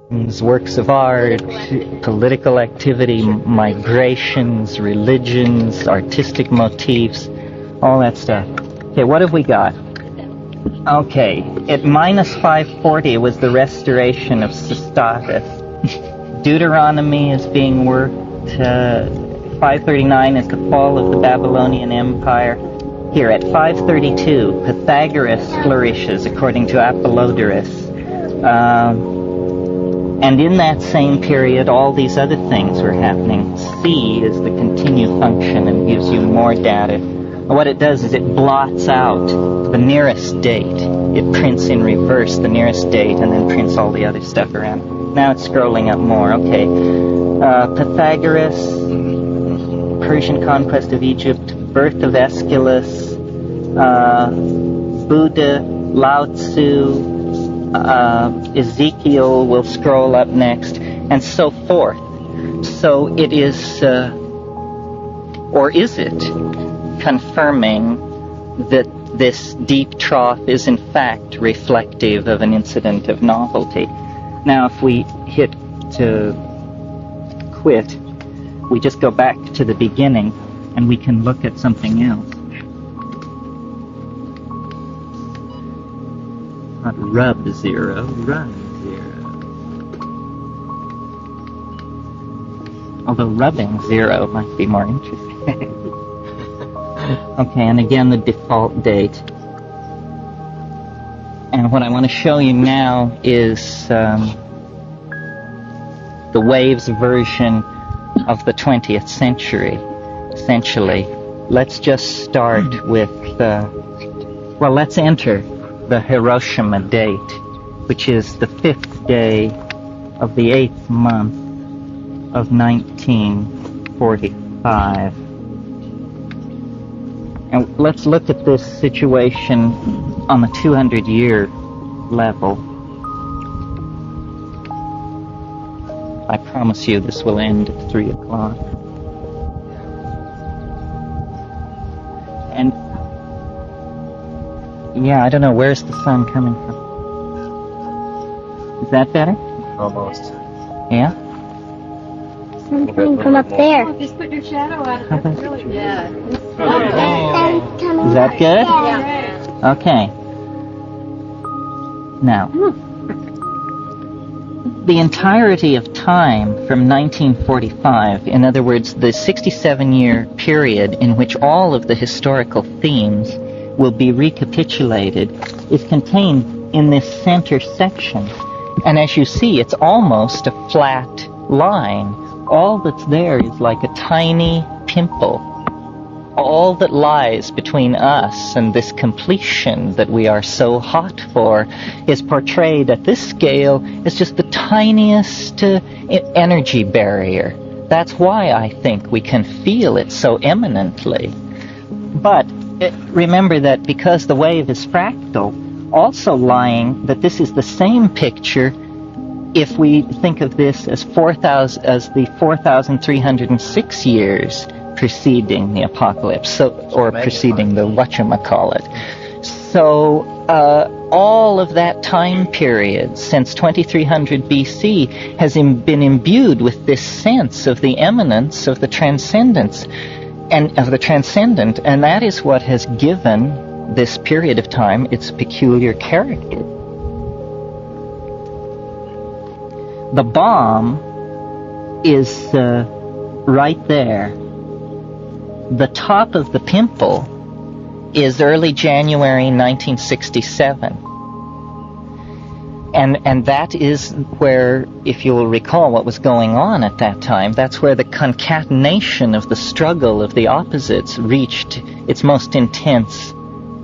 works of art, political activity, migrations, religions, artistic motifs, all that stuff. Okay, what have we got? Okay, at minus 540 was the restoration of Sestatus. Deuteronomy is being worked. 539 is the fall of the Babylonian Empire. Here at 532, Pythagoras flourishes according to Apollodorus. And in that same period, all these other things were happening. C is the continue function and gives you more data. What it does is it blots out the nearest date. It prints in reverse the nearest date and then prints all the other stuff around. Now it's scrolling up more. Okay. Pythagoras, Persian conquest of Egypt, birth of Aeschylus, Buddha, Lao Tzu, Ezekiel will scroll up next, and so forth. So it is, or is it, confirming that this deep trough is in fact reflective of an incident of novelty. Now if we hit to quit, we just go back to the beginning and we can look at something else. Not rub zero, run zero. Although rubbing zero might be more interesting. Okay, and again the default date. And what I want to show you now is the Waves version of the 20th century, essentially. Let's just start with, well, let's enter the Hiroshima date, which is the 5th day of the 8th month of 1945. And let's look at this situation on the 200-year level. I promise you this will end at 3 o'clock. And yeah, I don't know, where's the sun coming from? Is that better? Almost. Yeah? Sun's coming from up there. Oh, just put your shadow out. That's really good. Yeah. Is that good? Yeah. Okay. Now, the entirety of time from 1945, in other words, the 67-year period in which all of the historical themes will be recapitulated, is contained in this center section. And as you see, it's almost a flat line. All that's there is like a tiny pimple. All that lies between us and this completion that we are so hot for is portrayed at this scale as just the tiniest energy barrier. That's why I think we can feel it so eminently. But remember that because the wave is fractal, also lying that this is the same picture if we think of this as the 4,306 years preceding the apocalypse, or preceding the whatchamacallit. So all of that time period since 2300 BC has been imbued with this sense of the eminence of the transcendence and of the transcendent, and that is what has given this period of time its peculiar character. The bomb is right there. The top of the pimple is early January 1967. And that is where, if you will recall what was going on at that time, that's where the concatenation of the struggle of the opposites reached its most intense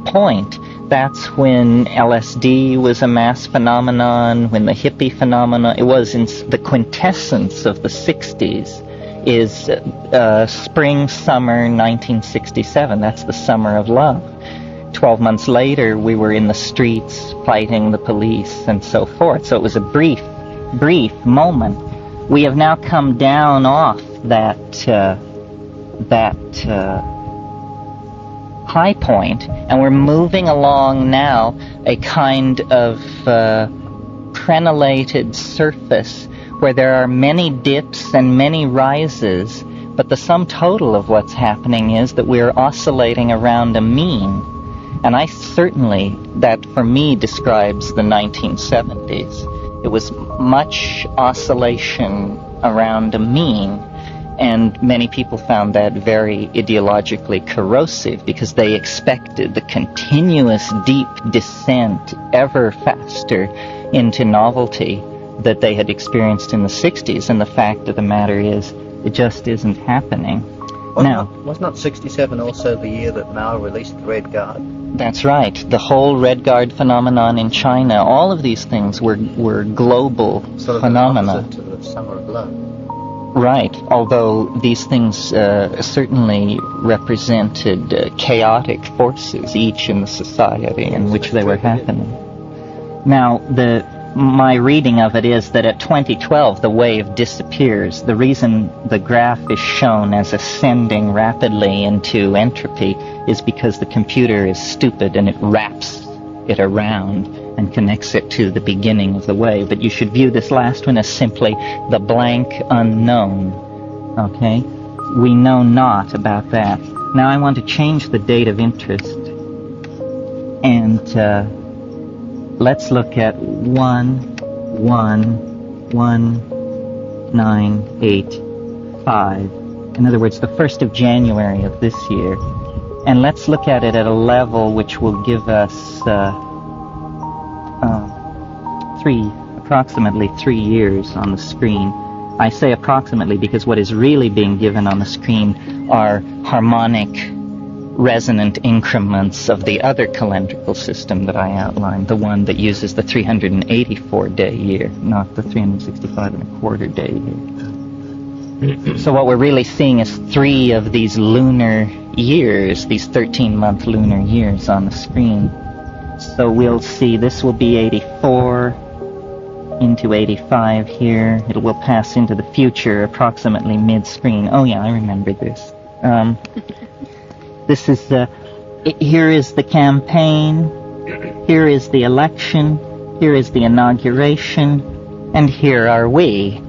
point. That's when LSD was a mass phenomenon, when the hippie phenomenon, it was in the quintessence of the 60s, is spring, summer 1967. That's the summer of love. 12 months later, we were in the streets fighting the police and so forth. So it was a brief moment. We have now come down off that high point, and we're moving along now a kind of crenellated surface where there are many dips and many rises, but the sum total of what's happening is that we're oscillating around a mean. And I certainly, that for me describes the 1970s. It was much oscillation around a mean, and many people found that very ideologically corrosive because they expected the continuous deep descent ever faster into novelty that they had experienced in the 60s, and the fact of the matter is it just isn't happening. Was not 67 also the year that Mao released the Red Guard? That's right. The whole Red Guard phenomenon in China, all of these things were global Sort of phenomena. opposite to the Summer of Love. Right, although these things certainly represented chaotic forces, each in the society in which they were happening. Now, my reading of it is that at 2012 the wave disappears. The reason the graph is shown as ascending rapidly into entropy is because the computer is stupid and it wraps it around and connects it to the beginning of the wave. But you should view this last one as simply the blank unknown. Okay? We know not about that. Now I want to change the date of interest. And let's look at 1/1/1985. In other words, the 1st of January of this year. And let's look at it at a level which will give us approximately 3 years on the screen. I say approximately because what is really being given on the screen are harmonic resonant increments of the other calendrical system that I outlined, the one that uses the 384-day year, not the 365-and-a-quarter-day year. So what we're really seeing is 3 of these lunar years, these 13-month lunar years on the screen. So we'll see this will be 84 into 85 here. It will pass into the future approximately mid-screen. Oh yeah, I remember this. This is here is the campaign, here is the election, here is the inauguration, and here are we.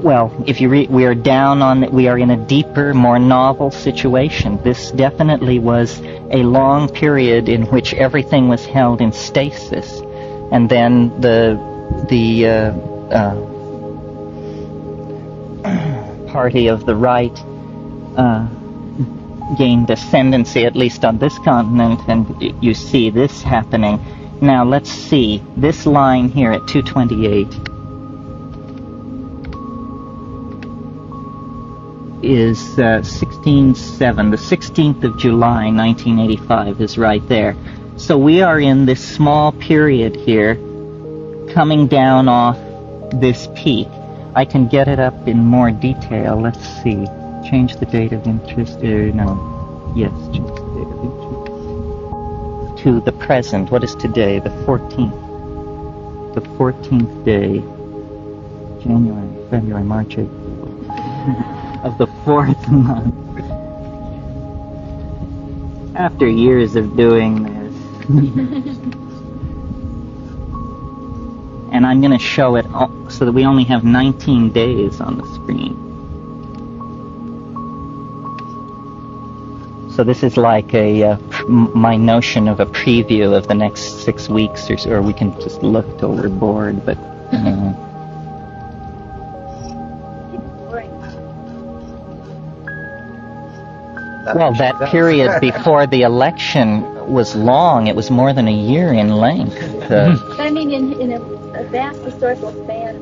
Well, if you read, we are in a deeper, more novel situation. This definitely was a long period in which everything was held in stasis, and then the party of the right gained ascendancy, at least on this continent, and you see this happening. Now let's see this line here at 228. Is 16/7, the 16th of July 1985 is right there. So we are in this small period here, coming down off this peak. I can get it up in more detail. Let's see. Change the date of interest. Change the date of interest to the present. What is today? The 14th. The 14th day. January, February, March, April. Of the 4th month. After years of doing this. And I'm going to show it so that we only have 19 days on the screen. So this is like my notion of a preview of the next 6 weeks or so, or we can just look till we're bored, but well, that period before the election was long. It was more than a year in length. I mean, in a vast historical span,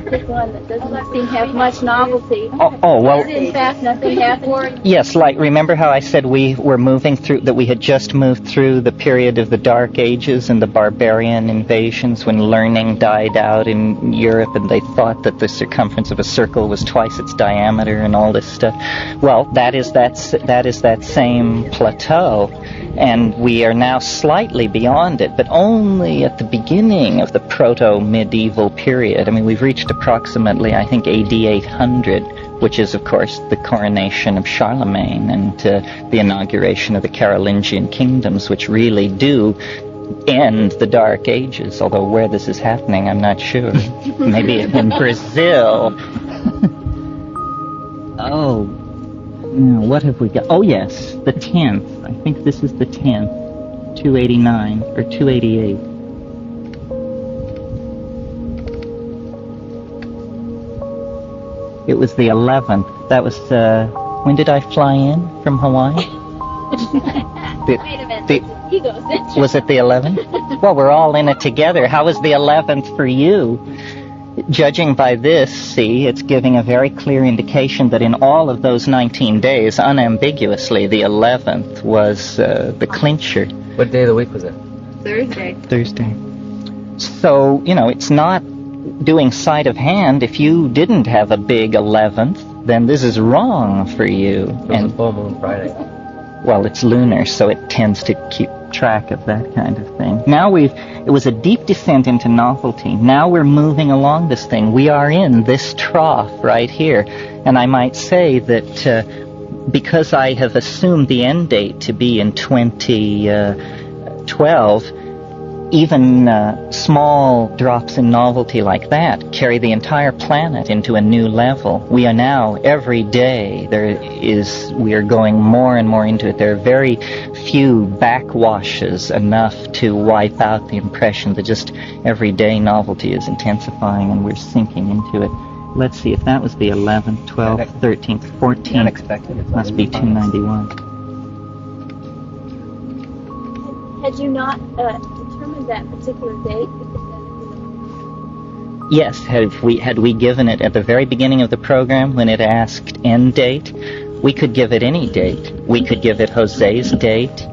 pick one that doesn't seem to have much novelty. Well. In fact, nothing happened. Yes, like, remember how I said we were moving through, that we had just moved through the period of the Dark Ages and the barbarian invasions when learning died out in Europe and they thought that the circumference of a circle was twice its diameter and all this stuff. Well, that is that same plateau, and we are now slightly beyond it, but only at the beginning of the proto-medieval period. I mean, we've reached approximately, I think, AD 800, which is, of course, the coronation of Charlemagne and the inauguration of the Carolingian kingdoms, which really do end the Dark Ages, although where this is happening, I'm not sure. Maybe in Brazil. Oh, now what have we got? Oh, yes, the 10th. I think this is the 10th, 289 or 288. It was the 11th. That was, when did I fly in from Hawaii? Wait a minute. Egos, didn't you? Was it the 11th? Well, we're all in it together. How was the 11th for you? Judging by this, see, it's giving a very clear indication that in all of those 19 days, unambiguously, the 11th was the clincher. What day of the week was it? Thursday. So, it's not doing sleight of hand. If you didn't have a big 11th, then this is wrong for you. It was a full moon Friday. Well, it's lunar, so it tends to keep track of that kind of thing. Now it was a deep descent into novelty. Now we're moving along this thing. We are in this trough right here. And I might say that because I have assumed the end date to be in 2012, even small drops in novelty like that carry the entire planet into a new level. We are now, every day, we are going more and more into it. There are very few backwashes enough to wipe out the impression that just everyday novelty is intensifying and we're sinking into it. Let's see, if that was the 11th, 12th, 13th, 14th, Unexpected. it must be 291. Had you not determined that particular date? Yes, had we given it at the very beginning of the program when it asked end date, we could give it any date. We could give it Jose's date.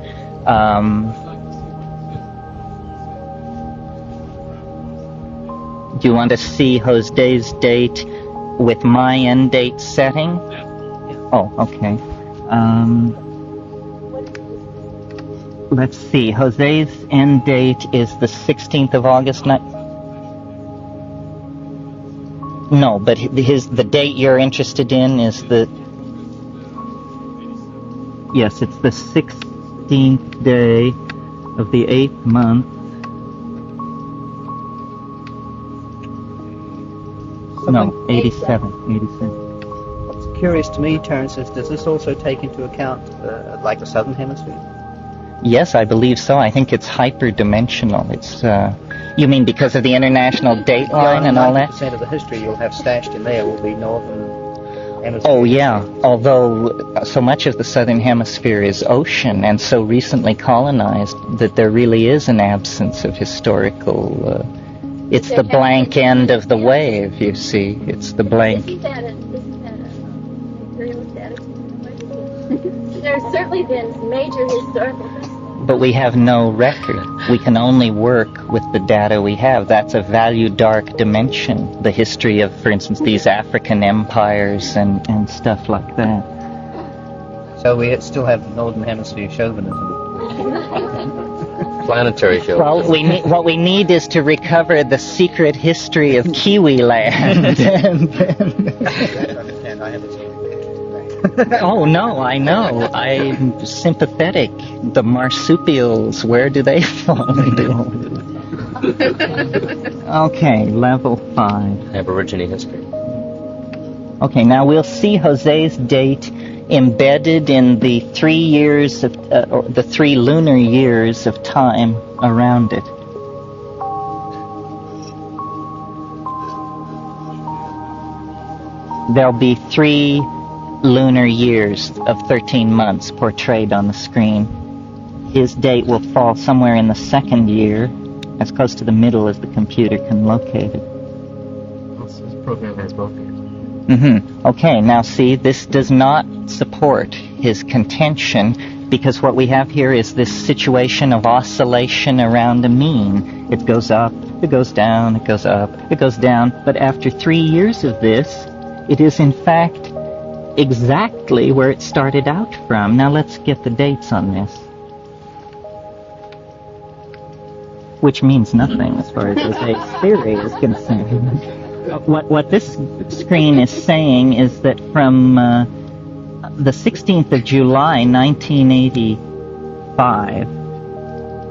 Do you want to see Jose's date with my end date setting? Oh, okay. Let's see. Jose's end date is the 16th of August. No, but the date you're interested in is yes, it's the 16th day of the 8th month. No, 87. What's curious to me, Terence, is does this also take into account like the southern hemisphere? Yes, I believe so. I think it's hyperdimensional. It's you mean because of the international date line and all that? 90% of the history you'll have stashed in there will be northern hemisphere. Oh, yeah. Although so much of the southern hemisphere is ocean and so recently colonized that there really is an absence of historical... it's the blank end of the wave, you see. It's the blank... Isn't that an imperialist attitude? There's certainly been major historical history. But we have no record. We can only work with the data we have. That's a value dark dimension. The history of, for instance, these African empires and stuff like that. So we still have the northern hemisphere chauvinism. Planetary show. Well, what we need is to recover the secret history of Kiwi land. I understand. I haven't seen it. Oh, no, I know. I'm sympathetic. The marsupials, where do they fall into all this? Okay, level 5. Aborigine history. Okay, now we'll see Jose's date embedded in the 3 years of, or the 3 lunar years of time around it. There'll be 3 lunar years of 13 months portrayed on the screen. His date will fall somewhere in the 2nd year, as close to the middle as the computer can locate it. This program has both years. Okay, now see, this does not support his contention because what we have here is this situation of oscillation around a mean. It goes up, it goes down, it goes up, it goes down, but after 3 years of this, it is in fact exactly where it started out from. Now let's get the dates on this. Which means nothing as far as Jose's theory is concerned. What this screen is saying is that from the 16th of July, 1985,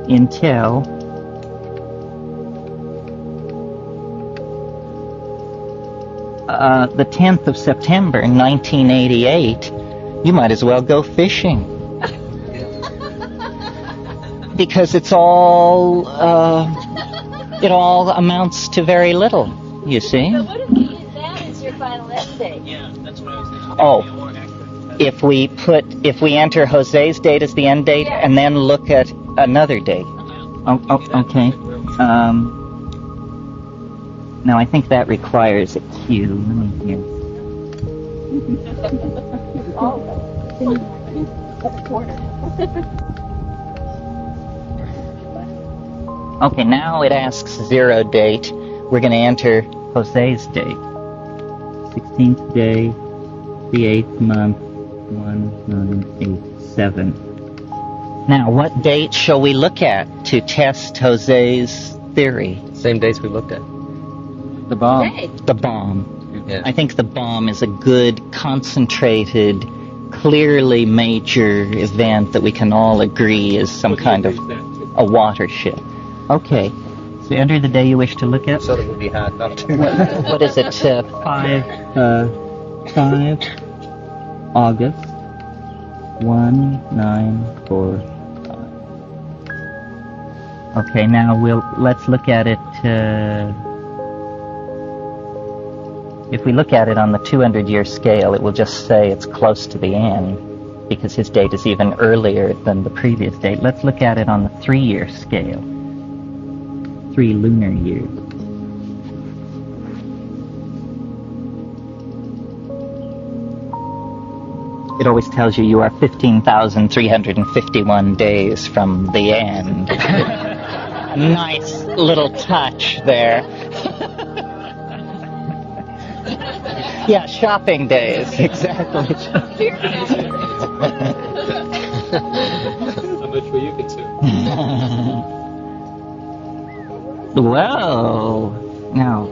until the 10th of September 1988, you might as well go fishing. Because it all amounts to very little, you see. But what if you use that as your final essay? Yeah, that's what I was thinking. Oh. Maybe a more accurate test. If we enter Jose's date as the end date, Yeah. and then look at another date. Okay. Now I think that requires a cue. Let me hear. Okay, now it asks 0 date. We're going to enter Jose's date. 16th day, the 8th month, 1987. Now, what date shall we look at to test Jose's theory? Same dates we looked at. The bomb. Hey. The bomb. Yeah. I think the bomb is a good, concentrated, clearly major event that we can all agree is some kind of a watershed. Okay. So enter the day you wish to look at. So that would be hard not to. What is it? 5 August 1945. Okay, now let's look at it. If we look at it on the 200-year scale, it will just say it's close to the end because his date is even earlier than the previous date. Let's look at it on the 3-year scale. 3 lunar years. It always tells you are 15,351 days from the end. Nice little touch there. Yeah, shopping days, exactly. How much were you consumed? Whoa. Now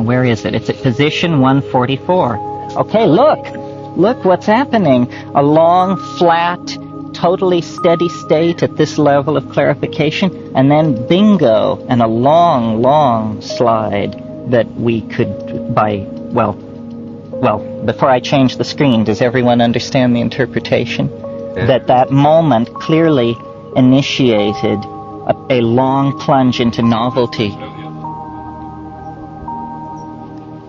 where is it? It's at position 144. Okay, look what's happening. A long, flat, totally steady state at this level of clarification, and then bingo, and a long, long slide that we could well, before I change the screen, does everyone understand the interpretation? Yeah. That moment clearly initiated a long plunge into novelty.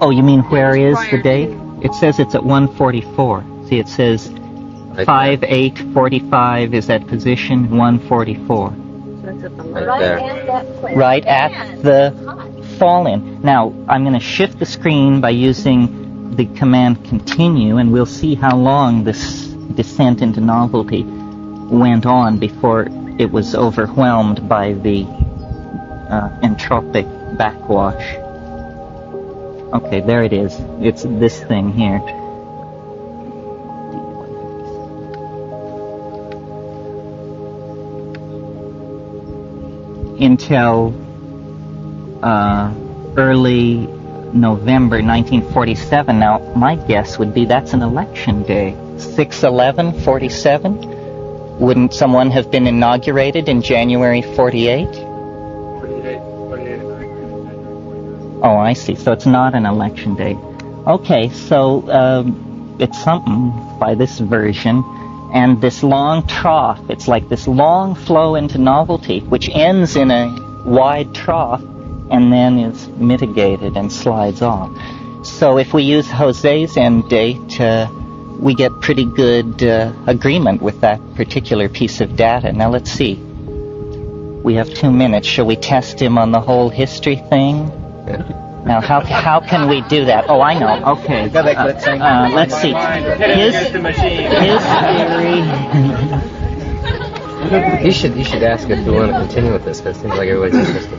Oh, you mean where is the date? It says it's at 144. See, it says 5/8/45 is at position 144. Right there. at that place. Right at Man, the hot. fall-in. Now, I'm going to shift the screen by using the command continue, and we'll see how long this descent into novelty went on before it was overwhelmed by the entropic backwash. Okay, there it is. It's this thing here. Until early November 1947. Now, my guess would be that's an election day. 6/11/47? Wouldn't someone have been inaugurated in January 48? 48. Oh, I see. So it's not an election day. Okay, so it's something by this version. And this long trough, it's like this long flow into novelty, which ends in a wide trough and then is mitigated and slides off. So if we use Jose's end date, we get pretty good agreement with that particular piece of data. Now let's see. We have 2 minutes. Shall we test him on the whole history thing? Yeah. Now, how can we do that? Oh, I know. Okay. Let's see. His theory. You should ask if we want to continue with this, because it seems like everybody's interested.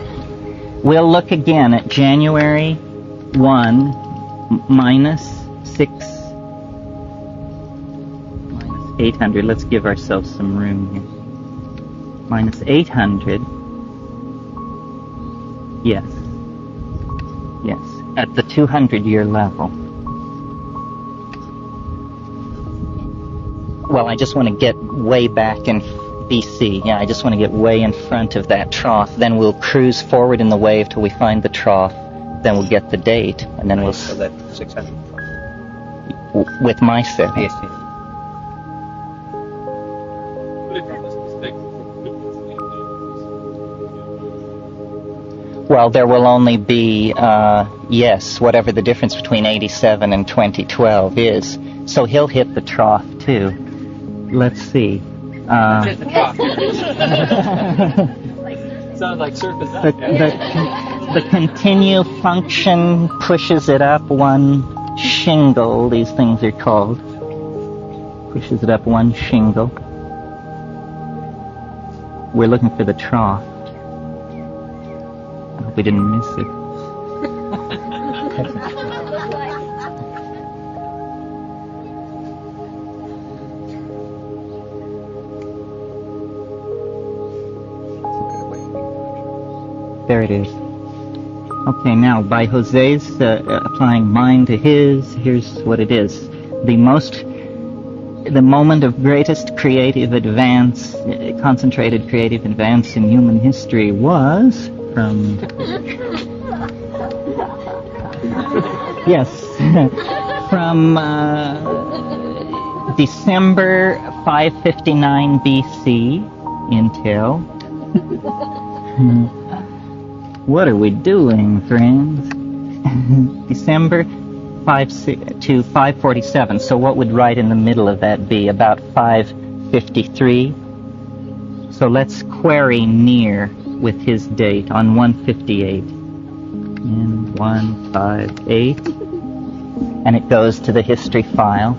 We'll look again at January 1 minus 800. Let's give ourselves some room here. Minus 800. Yes. Yes. At the 200-year level. Well, I just want to get way back in BC. Yeah, I just want to get way in front of that trough. Then we'll cruise forward in the wave till we find the trough, then we'll get the date, and then we'll So that 600. with my setting. Yes, yes. But if you're just mistaken, Well, there will only be, yes, whatever the difference between 87 and 2012 is. So he'll hit the trough, too. Let's see. sounds like surface up. The continue function pushes it up one shingle, these things are called. Pushes it up one shingle. We're looking for the trough. I hope we didn't miss it. There it is. Okay, now by Jose's applying mind to his, here's what it is. The moment of greatest creative advance, concentrated creative advance in human history was from... yes, from December 559 BC until... What are we doing, friends? December to 547. So what would right in the middle of that be? About 553. So let's query near with his date on 158. And 158. And it goes to the history file.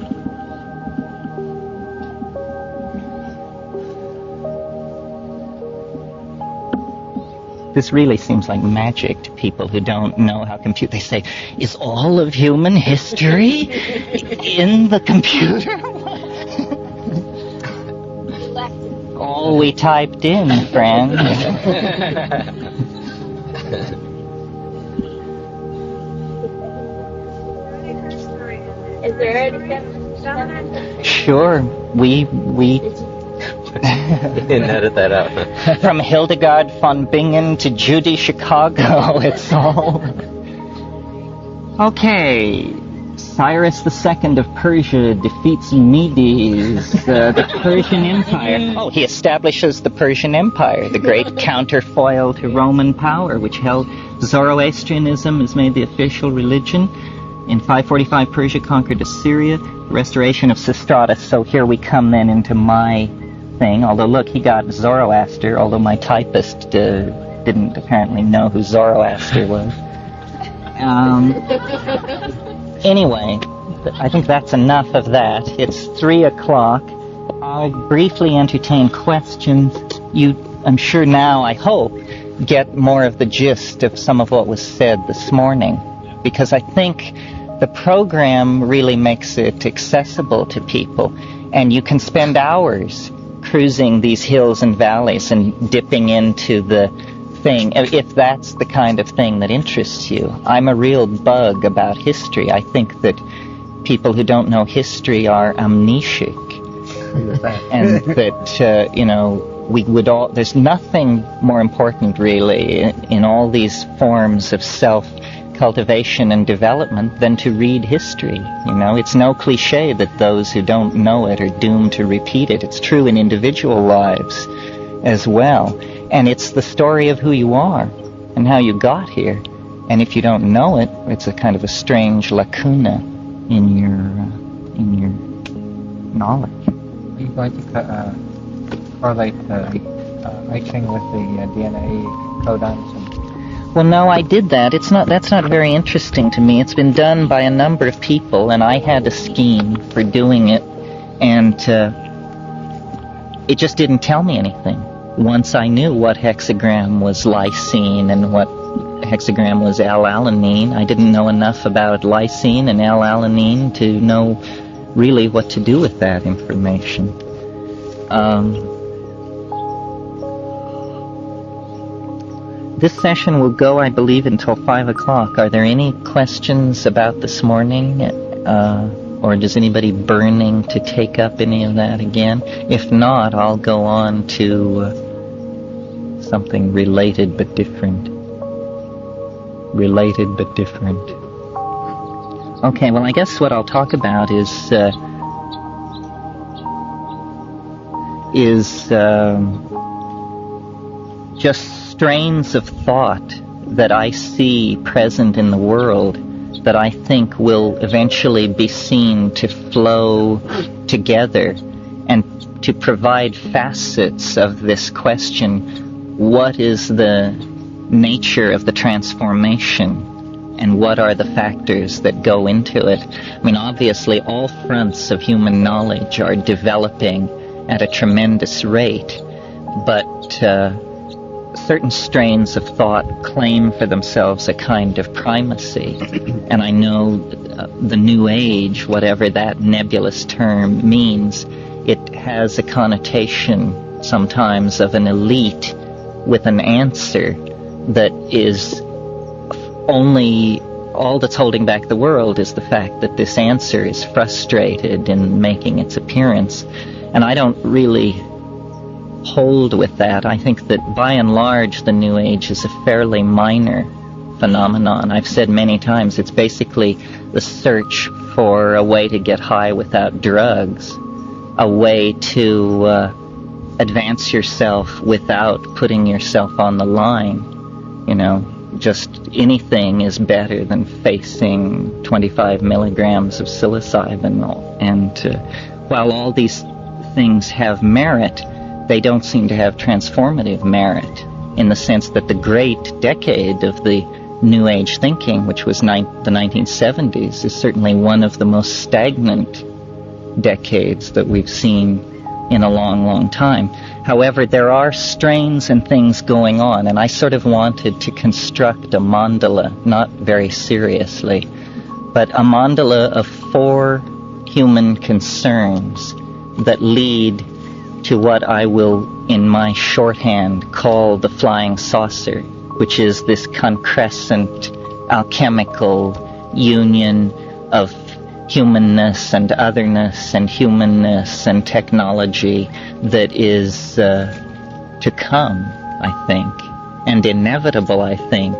This really seems like magic to people who don't know how compute. They say, is all of human history in the computer? All we typed in, friend. Is there already Sure, we You didn't edit that out. from Hildegard von Bingen to Judy Chicago, it's all... Okay, Cyrus II of Persia defeats Medes, the Persian Empire. Oh, he establishes the Persian Empire, the great counterfoil to Roman power, which held Zoroastrianism is made the official religion. In 545, Persia conquered Assyria, restoration of Sistratus. So here we come then into my thing, although look, he got Zoroaster, although my typist didn't apparently know who Zoroaster was. Anyway, I think that's enough of that. It's 3 o'clock. I'll briefly entertain questions. You, I'm sure now, I hope, get more of the gist of some of what was said this morning, because I think the program really makes it accessible to people, and you can spend hours cruising these hills and valleys and dipping into the thing, if that's the kind of thing that interests you. I'm a real bug about history. I think that people who don't know history are amnesic. And that, we would all, there's nothing more important really in all these forms of self-cultivation and development than to read history. It's no cliche that those who don't know it are doomed to repeat it. It's true in individual lives as well. And it's the story of who you are and how you got here. And if you don't know it, it's a kind of a strange lacuna in your knowledge. Are you going to correlate etching with the DNA codons? Well, no, I did that. That's not very interesting to me. It's been done by a number of people, and I had a scheme for doing it, and it just didn't tell me anything. Once I knew what hexagram was lysine and what hexagram was L-alanine, I didn't know enough about lysine and L-alanine to know really what to do with that information. This session will go, I believe, until 5 o'clock. Are there any questions about this morning? Or does anybody burning to take up any of that again? If not, I'll go on to something related but different. related but different. Okay, well, I guess what I'll talk about is just strains of thought that I see present in the world that I think will eventually be seen to flow together and to provide facets of this question: what is the nature of the transformation, and what are the factors that go into it? I mean, obviously, all fronts of human knowledge are developing at a tremendous rate, but certain strains of thought claim for themselves a kind of primacy. And I know the New Age, whatever that nebulous term means, it has a connotation sometimes of an elite with an answer that is only, all that's holding back the world is the fact that this answer is frustrated in making its appearance. And I don't really hold with that. I think that by and large the New Age is a fairly minor phenomenon. I've said many times it's basically the search for a way to get high without drugs, a way to advance yourself without putting yourself on the line. You know, just anything is better than facing 25 milligrams of psilocybin. And while all these things have merit, they don't seem to have transformative merit, in the sense that the great decade of the New Age thinking, which was the 1970s, is certainly one of the most stagnant decades that we've seen in a long, long time. However, there are strains and things going on, and I sort of wanted to construct a mandala, not very seriously, but a mandala of 4 human concerns that lead to what I will, in my shorthand, call the flying saucer, which is this concrescent, alchemical union of humanness and otherness and humanness and technology that is to come, I think, and inevitable, I think,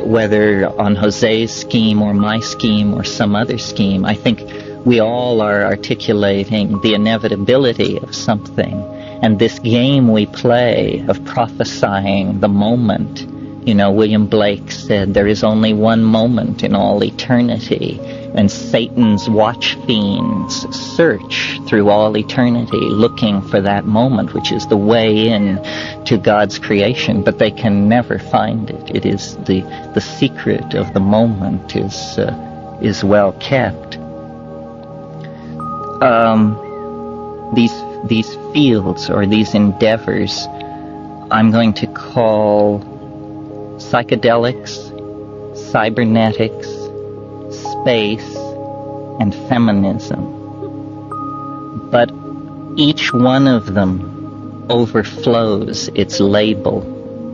whether on Jose's scheme or my scheme or some other scheme. I think we all are articulating the inevitability of something, and this game we play of prophesying the moment. You know, William Blake said there is only one moment in all eternity, and Satan's watch fiends search through all eternity looking for that moment, which is the way in to God's creation, but they can never find it. It is the secret of the moment is well kept. These fields or these endeavors I'm going to call psychedelics, cybernetics, space, and feminism. But each one of them overflows its label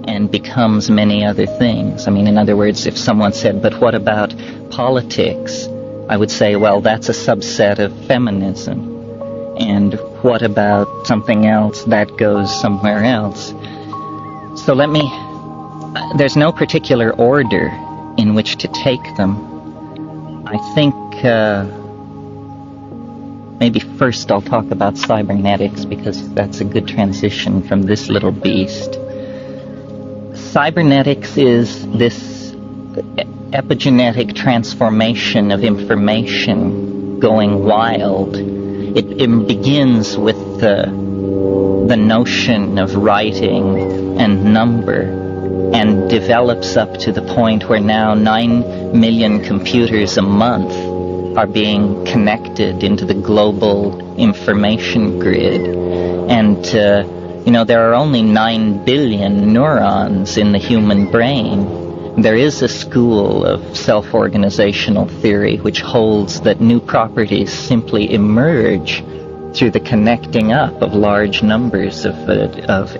and becomes many other things. I mean, in other words, if someone said, but what about politics? I would say, well, that's a subset of feminism. And what about something else? That goes somewhere else. So there's no particular order in which to take them. I think maybe first I'll talk about cybernetics, because that's a good transition from this little beast. Cybernetics is this epigenetic transformation of information going wild. It begins with the notion of writing and number, and develops up to the point where now 9 million computers a month are being connected into the global information grid. And there are only 9 billion neurons in the human brain. There is a school of self-organizational theory which holds that new properties simply emerge through the connecting up of large numbers of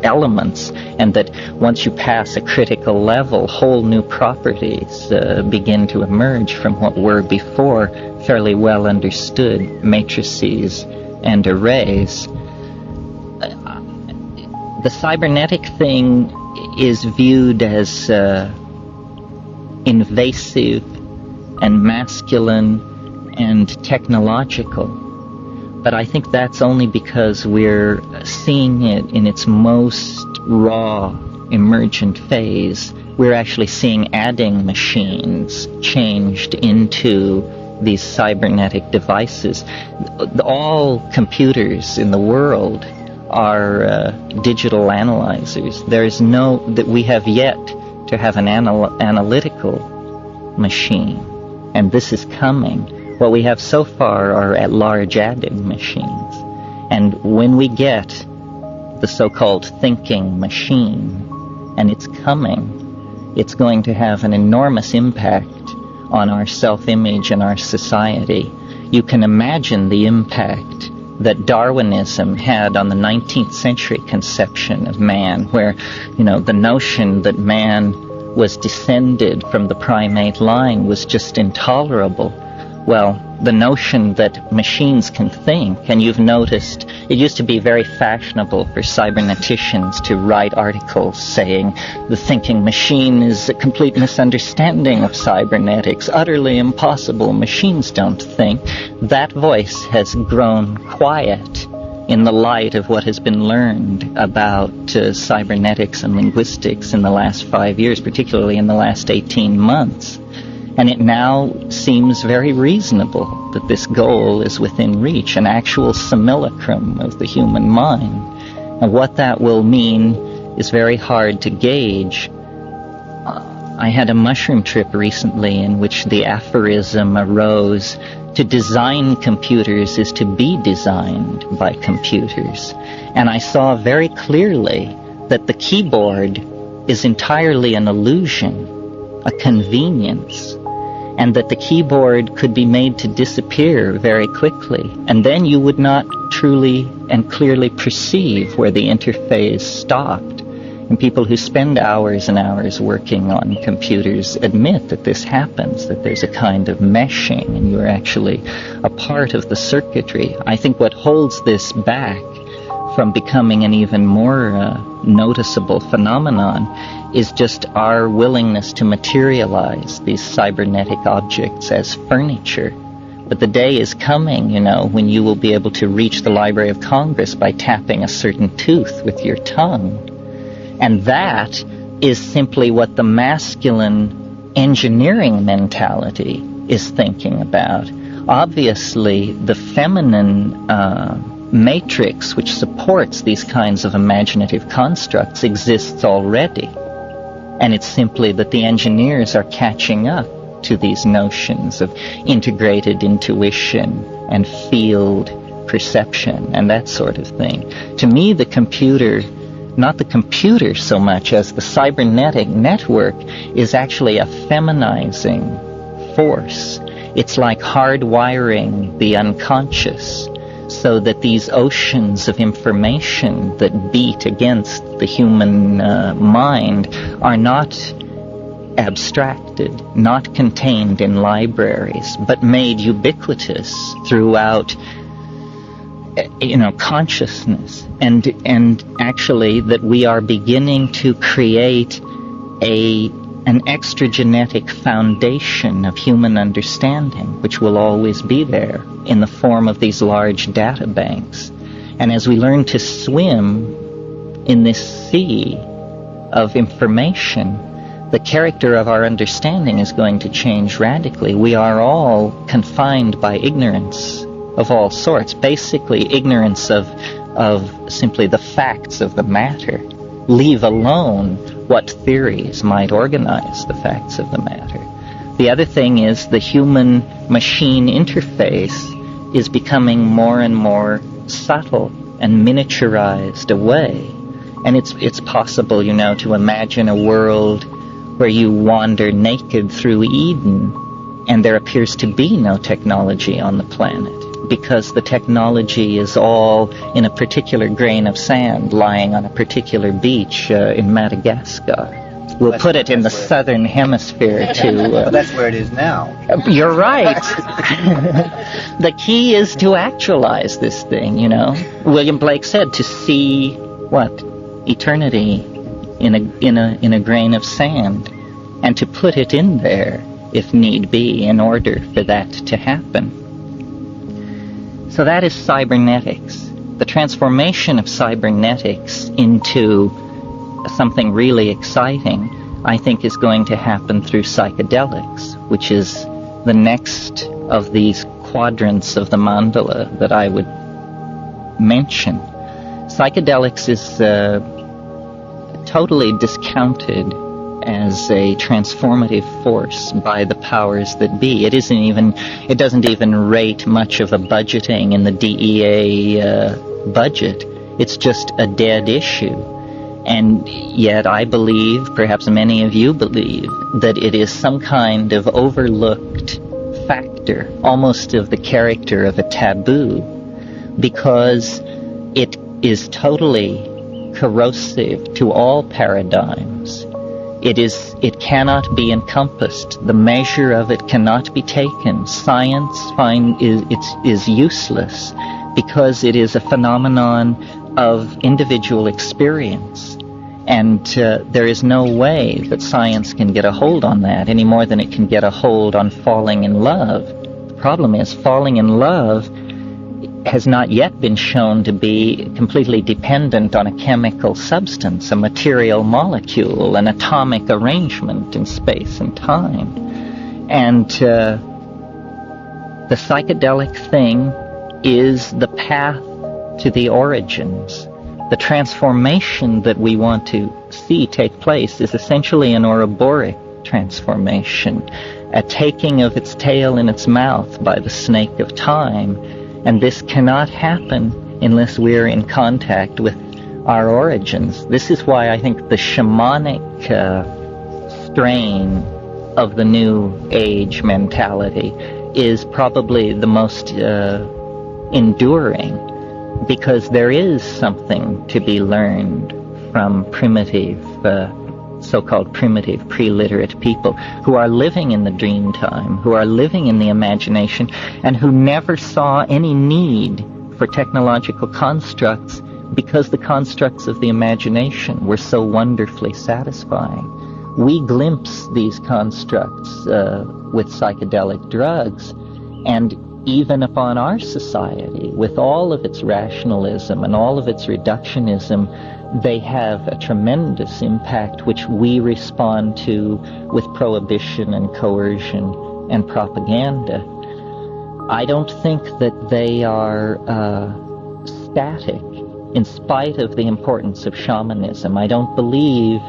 elements, and that once you pass a critical level, whole new properties begin to emerge from what were before fairly well understood matrices and arrays. The cybernetic thing is viewed as invasive and masculine and technological. But I think that's only because we're seeing it in its most raw, emergent phase. We're actually seeing adding machines changed into these cybernetic devices. All computers in the world are digital analyzers. That we have yet to have an analytical machine, and this is coming. What we have so far are at large adding machines. And when we get the so-called thinking machine, and it's coming, it's going to have an enormous impact on our self-image and our society. You can imagine the impact that Darwinism had on the 19th century conception of man, where, the notion that man was descended from the primate line was just intolerable. Well, the notion that machines can think, and you've noticed, it used to be very fashionable for cyberneticians to write articles saying the thinking machine is a complete misunderstanding of cybernetics, utterly impossible, machines don't think. That voice has grown quiet in the light of what has been learned about cybernetics and linguistics in the last 5 years, particularly in the last 18 months. And it now seems very reasonable that this goal is within reach, an actual simulacrum of the human mind. And what that will mean is very hard to gauge. I had a mushroom trip recently in which the aphorism arose, to design computers is to be designed by computers. And I saw very clearly that the keyboard is entirely an illusion, a convenience, and that the keyboard could be made to disappear very quickly, and then you would not truly and clearly perceive where the interface stopped. And people who spend hours and hours working on computers admit that this happens, that there's a kind of meshing, and you're actually a part of the circuitry. I think what holds this back from becoming an even more noticeable phenomenon is just our willingness to materialize these cybernetic objects as furniture. But the day is coming, when you will be able to reach the Library of Congress by tapping a certain tooth with your tongue. And that is simply what the masculine engineering mentality is thinking about. Obviously, the feminine matrix which supports these kinds of imaginative constructs exists already. And it's simply that the engineers are catching up to these notions of integrated intuition and field perception and that sort of thing. To me, the computer, not the computer so much as the cybernetic network, is actually a feminizing force. It's like hardwiring the unconscious, so that these oceans of information that beat against the human mind are not abstracted, not contained in libraries, but made ubiquitous throughout consciousness, and actually that we are beginning to create an extragenetic foundation of human understanding, which will always be there in the form of these large data banks. And as we learn to swim in this sea of information, the character of our understanding is going to change radically. We are all confined by ignorance of all sorts, basically ignorance of simply the facts of the matter, leave alone what theories might organize the facts of the matter. The other thing is the human-machine interface is becoming more and more subtle and miniaturized away. And it's possible, to imagine a world where you wander naked through Eden and there appears to be no technology on the planet, because the technology is all in a particular grain of sand lying on a particular beach in Madagascar. We'll put it in the southern hemisphere But that's where it is now. You're right. The key is to actualize this thing, William Blake said, to see what? Eternity in a grain of sand. and to put it in there if need be in order for that to happen. So that is cybernetics. The transformation of cybernetics into something really exciting, I think, is going to happen through psychedelics, which is the next of these quadrants of the mandala that I would mention. Psychedelics is totally discounted as a transformative force by the powers that be. It doesn't even rate much of a budgeting in the DEA budget. It's just a dead issue. And yet I believe, perhaps many of you believe, that it is some kind of overlooked factor, almost of the character of a taboo, because it is totally corrosive to all paradigms. It cannot be encompassed. The measure of it cannot be taken. Science is useless because it is a phenomenon of individual experience. And there is no way that science can get a hold on that any more than it can get a hold on falling in love. The problem is falling in love has not yet been shown to be completely dependent on a chemical substance, a material molecule, an atomic arrangement in space and time. And the psychedelic thing is the path to the origins. The transformation that we want to see take place is essentially an Ouroboros transformation, a taking of its tail in its mouth by the snake of time. And this cannot happen unless we're in contact with our origins. This is why I think the shamanic strain of the new age mentality is probably the most enduring, because there is something to be learned from primitive, so-called primitive, pre-literate people who are living in the dream time, who are living in the imagination, and who never saw any need for technological constructs because the constructs of the imagination were so wonderfully satisfying. We glimpse these constructs with psychedelic drugs, and even upon our society, with all of its rationalism and all of its reductionism, they have a tremendous impact which we respond to with prohibition and coercion and propaganda. I don't think that they are static in spite of the importance of shamanism. I don't believe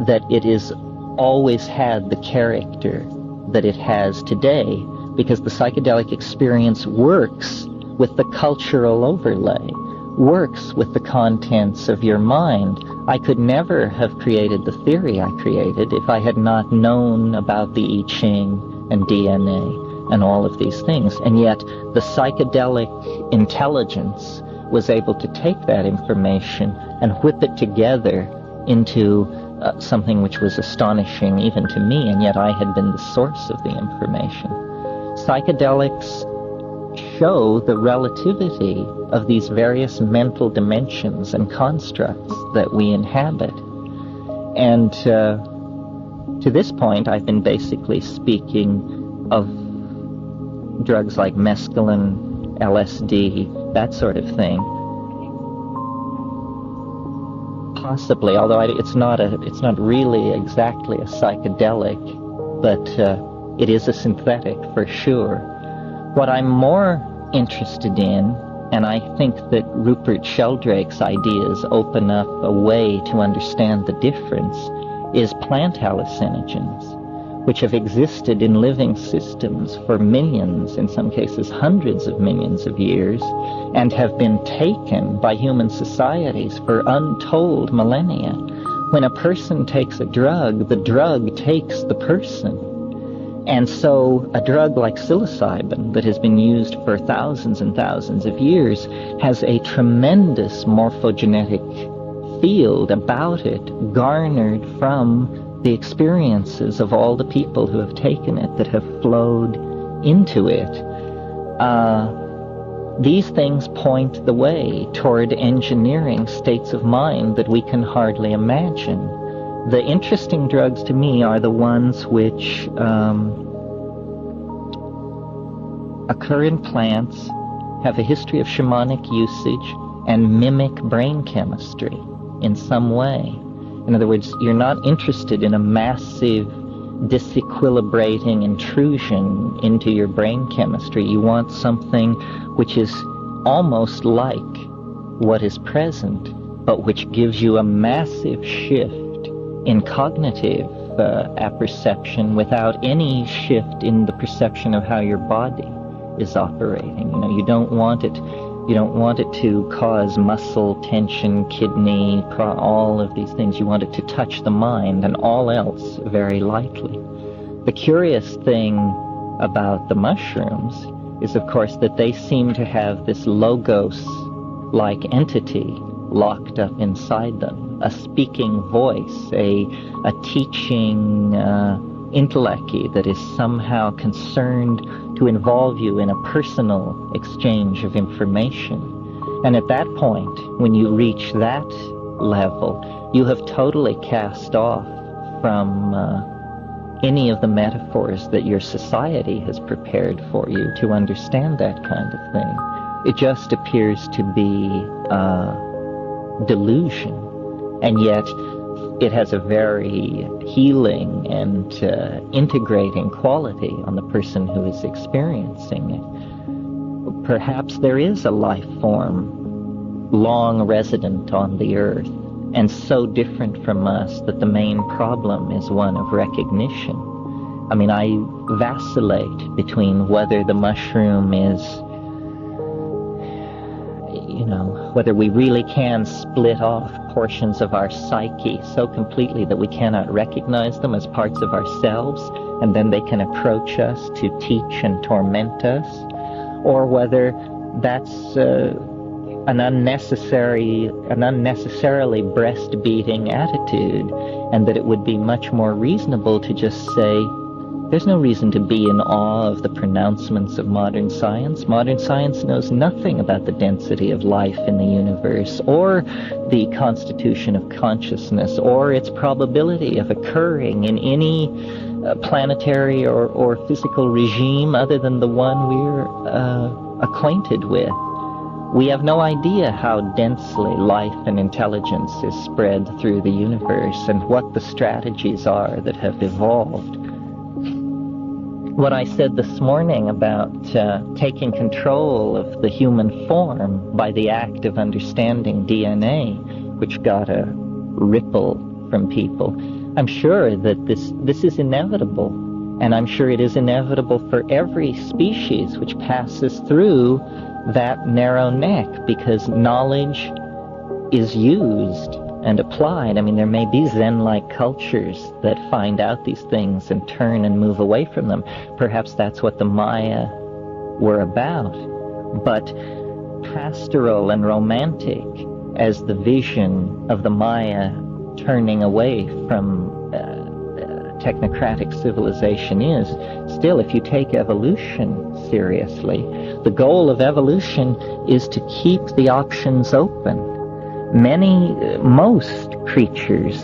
that it has always had the character that it has today, because the psychedelic experience works with the cultural overlay, works with the contents of your mind. I could never have created the theory I created if I had not known about the I Ching and DNA and all of these things. And yet the psychedelic intelligence was able to take that information and whip it together into something which was astonishing even to me, and yet I had been the source of the information. Psychedelics show the relativity of these various mental dimensions and constructs that we inhabit. And to this point, I've been basically speaking of drugs like mescaline, LSD, that sort of thing. Possibly, although it's not really exactly a psychedelic, but it is a synthetic for sure. What I'm more interested in, and I think that Rupert Sheldrake's ideas open up a way to understand the difference, is plant hallucinogens, which have existed in living systems for millions, in some cases hundreds of millions of years, and have been taken by human societies for untold millennia. When a person takes a drug, the drug takes the person. And so a drug like psilocybin that has been used for thousands and thousands of years has a tremendous morphogenetic field about it, garnered from the experiences of all the people who have taken it, that have flowed into it. These things point the way toward engineering states of mind that we can hardly imagine. The interesting drugs to me are the ones which occur in plants, have a history of shamanic usage, and mimic brain chemistry in some way. In other words, you're not interested in a massive disequilibrating intrusion into your brain chemistry. You want something which is almost like what is present, but which gives you a massive shift in cognitive apperception without any shift in the perception of how your body is operating. You don't want it to cause muscle tension, kidney, all of these things. You want it to touch the mind, and all else very lightly. The curious thing about the mushrooms is, of course, that they seem to have this logos-like entity locked up inside them, a speaking voice, a teaching intellect that is somehow concerned to involve you in a personal exchange of information. And at that point, when you reach that level, you have totally cast off from any of the metaphors that your society has prepared for you to understand that kind of thing. It just appears to be delusion, and yet it has a very healing and integrating quality on the person who is experiencing it. Perhaps there is a life form long resident on the earth and so different from us that the main problem is one of recognition. I mean, I vacillate between whether the mushroom is, whether we really can split off portions of our psyche so completely that we cannot recognize them as parts of ourselves, and then they can approach us to teach and torment us, or whether that's an unnecessarily breast-beating attitude, and that it would be much more reasonable to just say, there's no reason to be in awe of the pronouncements of modern science. Modern science knows nothing about the density of life in the universe, or the constitution of consciousness, or its probability of occurring in any planetary or physical regime other than the one we're acquainted with. We have no idea how densely life and intelligence is spread through the universe, and what the strategies are that have evolved. What I said this morning about taking control of the human form by the act of understanding DNA, which got a ripple from people, I'm sure that this is inevitable, and I'm sure it is inevitable for every species which passes through that narrow neck, because knowledge is used and applied. I mean, there may be Zen-like cultures that find out these things and turn and move away from them. Perhaps that's what the Maya were about. But pastoral and romantic as the vision of the Maya turning away from technocratic civilization is, still, if you take evolution seriously, the goal of evolution is to keep the options open. Most creatures